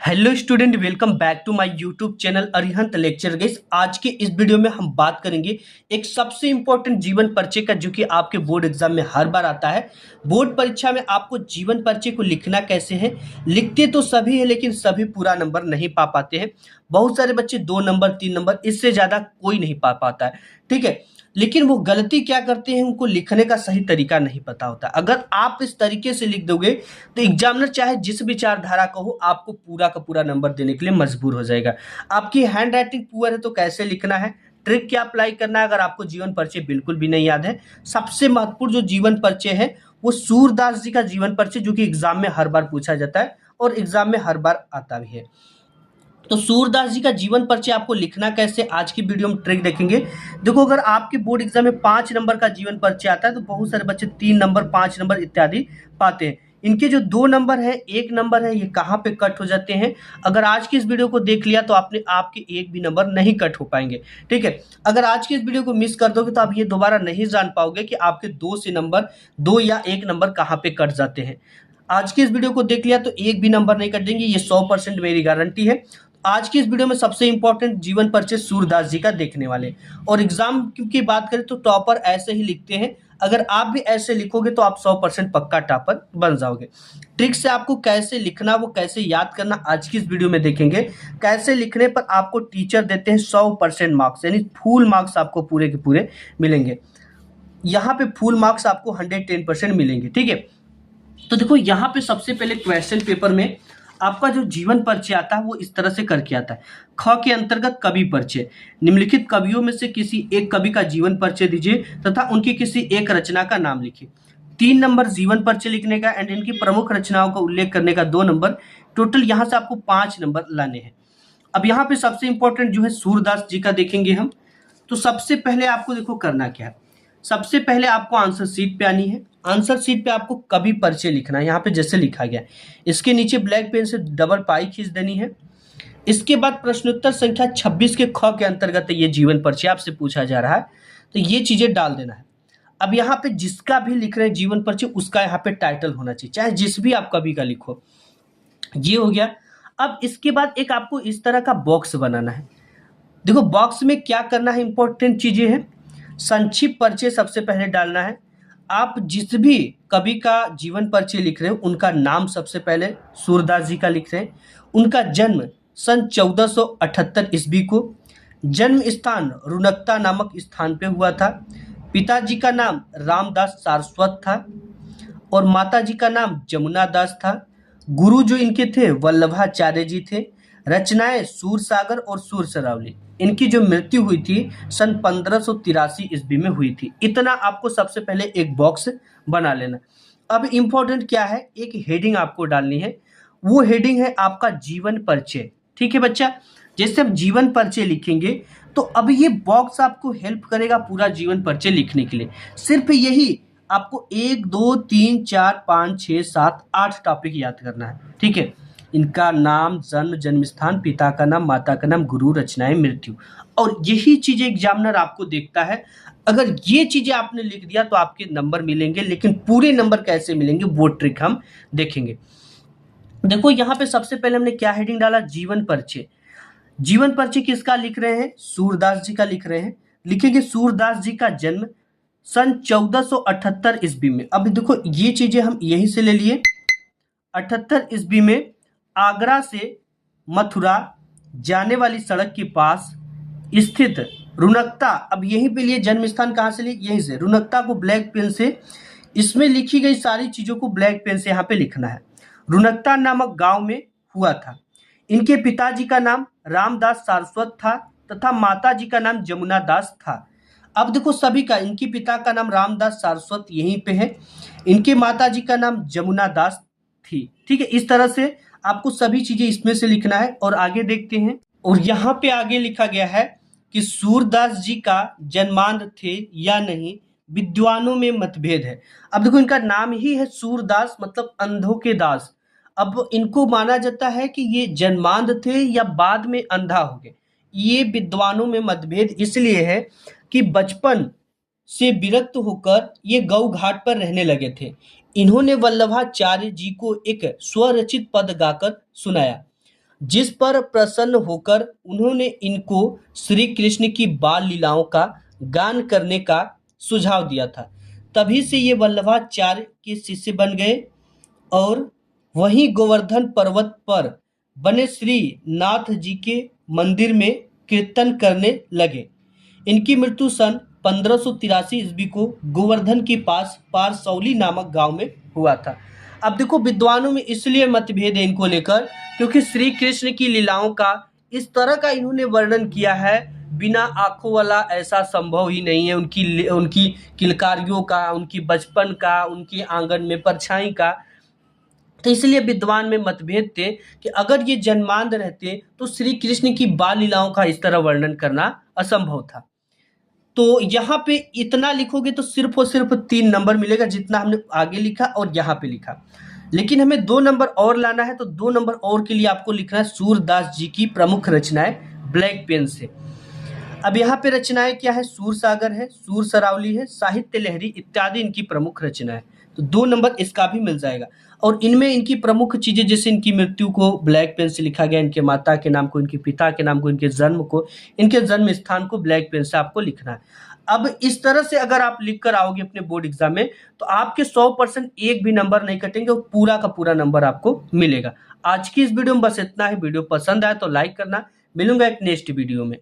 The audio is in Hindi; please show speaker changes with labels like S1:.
S1: Hello student, welcome back to my YouTube channel Arihant lecture guys. आज के इस वीडियो में हम बात करेंगे एक सबसे इंपॉर्टेंट जीवन परिचय का, जो कि आपके बोर्ड एग्जाम में हर बार आता है। बोर्ड परीक्षा में आपको जीवन परिचय को लिखना कैसे है। लिखते तो सभी है, लेकिन सभी पूरा नंबर नहीं पा पाते हैं। बहुत सारे बच्चे 2 नंबर 3 नंबर, इससे ज़्यादा कोई नहीं पा पाता है। ठीक है, लेकिन वो गलती क्या करते हैं, उनको लिखने का सही तरीका नहीं पता होता। अगर आप इस तरीके से लिख दोगे तो एग्जामिनर चाहे जिस विचारधारा का हो, आपको पूरा का पूरा नंबर देने के लिए मजबूर हो जाएगा। आपकी हैंड राइटिंग पुअर है तो कैसे लिखना है, ट्रिक क्या अप्लाई करना है, अगर आपको जीवन परिचय बिल्कुल भी नहीं याद है। सबसे महत्वपूर्ण जो जीवन परिचय है वो सूरदास जी का जीवन परिचय, जो कि एग्जाम में हर बार पूछा जाता है और एग्जाम में हर बार आता भी है। तो सूरदास जी का जीवन परिचय आपको लिखना कैसे, आज की वीडियो में ट्रिक देखेंगे। देखो, अगर आपके बोर्ड एग्जाम में 5 नंबर का जीवन परिचय आता है तो बहुत सारे बच्चे 3 नंबर 5 नंबर इत्यादि पाते हैं। इनके जो 2 नंबर है 1 नंबर है, ये कहाँ पे कट हो जाते हैं। अगर आज की इस वीडियो को देख लिया तो आपके एक भी नंबर नहीं कट हो पाएंगे। ठीक है, अगर आज की इस वीडियो को मिस कर दोगे तो आप ये दोबारा नहीं जान पाओगे कि आपके 2 या 1 नंबर कहाँ पे कट जाते हैं। आज की इस वीडियो को देख लिया तो एक भी नंबर नहीं कटेंगे, ये 100% मेरी गारंटी है। आज की इस वीडियो में सबसे इंपॉर्टेंट जीवन परिचय सूरदास जी का देखने वाले। और एग्जाम की बात करें तो टॉपर ऐसे ही लिखते हैं। अगर आप भी ऐसे लिखोगे तो आप 100% पक्का टॉपर बन जाओगे। ट्रिक से आपको कैसे लिखना, वो कैसे याद करना, आज की इस वीडियो में देखेंगे। कैसे लिखने पर आपको टीचर देते हैं 100% मार्क्स, यानी फुल मार्क्स आपको पूरे के पूरे मिलेंगे। यहाँ पे फुल मार्क्स आपको 110% मिलेंगे। ठीक है, तो देखो यहाँ पे सबसे पहले क्वेश्चन पेपर में आपका जो जीवन परिचय आता है वो इस तरह से करके आता है। ख के अंतर्गत कवि परिचय, निम्नलिखित कवियों में से किसी एक कवि का जीवन परिचय दीजिए तथा उनकी किसी एक रचना का नाम लिखिए। 3 नंबर जीवन परिचय लिखने का एंड इनकी प्रमुख रचनाओं का उल्लेख करने का 2 नंबर। टोटल यहाँ से आपको 5 नंबर लाने हैं। अब यहाँ पे सबसे इंपॉर्टेंट जो है सूरदास जी का देखेंगे हम। तो सबसे पहले आपको देखो करना क्या है। सबसे पहले आपको आंसर शीट पे आनी है। आंसर शीट पे आपको कवि परिचय लिखना है, यहाँ पे जैसे लिखा गया है। इसके नीचे ब्लैक पेन से डबल पाई खींच देनी है। इसके बाद प्रश्नोत्तर संख्या 26 के ख के अंतर्गत ये जीवन परिचय आपसे पूछा जा रहा है, तो ये चीजें डाल देना है। अब यहाँ पे जिसका भी लिख रहे हैं जीवन परिचय, उसका यहाँ पे टाइटल होना चाहिए, चाहे जिस भी आप कवि का लिखो। ये हो गया। अब इसके बाद एक आपको इस तरह का बॉक्स बनाना है। देखो बॉक्स में क्या करना है, इंपॉर्टेंट चीजें हैं। संक्षिप्त परिचय सबसे पहले डालना है। आप जिस भी कवि का जीवन परिचय लिख रहे हो उनका नाम सबसे पहले सूरदास जी का लिख रहे हैं। उनका जन्म सन 1478 ईस्वी को, जन्म स्थान रुनकता नामक स्थान पे हुआ था। पिताजी का नाम रामदास सारस्वत था और माताजी का नाम जमुना दास था। गुरु जो इनके थे वल्लभाचार्य जी थे। रचनाएं सूरसागर और सूर सरावली। इनकी जो मृत्यु हुई थी सन 1583 ईस्वी में हुई थी। इतना आपको सबसे पहले एक बॉक्स बना लेना। अब इम्पोर्टेंट क्या है, एक हेडिंग आपको डालनी है। वो हेडिंग है आपका जीवन परिचय। ठीक है बच्चा, जैसे हम जीवन परिचय लिखेंगे तो अब ये बॉक्स आपको हेल्प करेगा पूरा जीवन परिचय लिखने के लिए। सिर्फ यही आपको 1 2 3 4 5 6 7 8 टॉपिक याद करना है। ठीक है, इनका नाम, जन्म, जन्म स्थान, पिता का नाम, माता का नाम, गुरु, रचनाएं, मृत्यु, और यही चीजें एग्जामिनर आपको देखता है। अगर ये चीजें आपने लिख दिया तो आपके नंबर मिलेंगे, लेकिन पूरे नंबर कैसे मिलेंगे वो ट्रिक हम देखेंगे। देखो यहाँ पे सबसे पहले हमने क्या हेडिंग डाला, जीवन परिचय। जीवन परिचय किसका लिख रहे हैं, सूरदास जी का लिख रहे हैं। लिखेंगे सूरदास जी का जन्म सन 1478 ईस्वी में। अब देखो ये चीजें हम यहीं से ले लिए। 78 ईस्वी में आगरा से मथुरा जाने वाली सड़क के पास स्थित रुनकता, अब यहीं पे लिए जन्म स्थान, कहाँ से लिए, यहीं से। रुनकता को ब्लैक पेन से, इसमें लिखी गई सारी चीजों को ब्लैक पेन से यहाँ पे लिखना है। रुनकता नामक गांव में हुआ था। इनके पिताजी का नाम रामदास सारस्वत था तथा माता जी का नाम जमुना दास था। अब देखो सभी का, इनके पिता का नाम रामदास सारस्वत यहीं पे है, इनके माता जी का नाम जमुना दास थी। ठीक है, इस तरह से आपको सभी चीजें इसमें से लिखना है। और आगे देखते हैं, और यहाँ पे आगे लिखा गया है कि सूरदास जी का जन्मांध थे या नहीं, विद्वानों में मतभेद है। अब देखो इनका नाम ही है सूरदास, मतलब अंधों के दास। अब इनको माना जाता है कि ये जन्मांध थे या बाद में अंधा हो गए। ये विद्वानों में मतभेद इसलिए है कि बचपन से विरक्त होकर ये गौ घाट पर रहने लगे थे। इन्होंने वल्लभाचार्य जी को एक स्वरचित पद गाकर सुनाया। जिस पर प्रसन्न होकर उन्होंने इनको श्री कृष्ण की बाल लीलाओं का गान करने का सुझाव दिया था। तभी से ये वल्लभाचार्य के शिष्य बन गए और वहीं गोवर्धन पर्वत पर बने श्री नाथ जी के मंदिर में कीर्तन करने लगे। इनकी मृत्यु सन 1583 ईस्वी को गोवर्धन के पास पारसौली नामक गांव में हुआ था। अब देखो विद्वानों में इसलिए मतभेद है इनको लेकर, क्योंकि श्री कृष्ण की लीलाओं का इस तरह का इन्होंने वर्णन किया है, बिना आंखों वाला ऐसा संभव ही नहीं है। उनकी उनकी किलकारियों का, उनकी बचपन का, उनकी आंगन में परछाई का। तो इसलिए विद्वान में मतभेद थे कि अगर ये जन्मांध रहते तो श्री कृष्ण की बाल लीलाओं का इस तरह वर्णन करना असंभव था। तो यहाँ पे इतना लिखोगे तो सिर्फ और सिर्फ 3 नंबर मिलेगा, जितना हमने आगे लिखा और यहाँ पे लिखा। लेकिन हमें 2 नंबर और लाना है, तो 2 नंबर और के लिए आपको लिखना है सूरदास जी की प्रमुख रचनाएं ब्लैक पेन से। अब यहाँ पे रचनाएं क्या है, सूर सागर है, सूर सरावली है, साहित्य लहरी इत्यादि इनकी प्रमुख रचनाएं। तो 2 नंबर इसका भी मिल जाएगा। और इनमें इनकी प्रमुख चीजें, जैसे इनकी मृत्यु को ब्लैक पेन से लिखा गया, इनके माता के नाम को, इनके पिता के नाम को, इनके जन्म को, इनके जन्म स्थान को ब्लैक पेन से आपको लिखना है। अब इस तरह से अगर आप लिख कर आओगे अपने बोर्ड एग्जाम में, तो आपके 100% एक भी नंबर नहीं कटेंगे और पूरा का पूरा नंबर आपको मिलेगा। आज की इस वीडियो में बस इतना ही। वीडियो पसंद आए तो लाइक करना। मिलूंगा एक नेक्स्ट वीडियो में।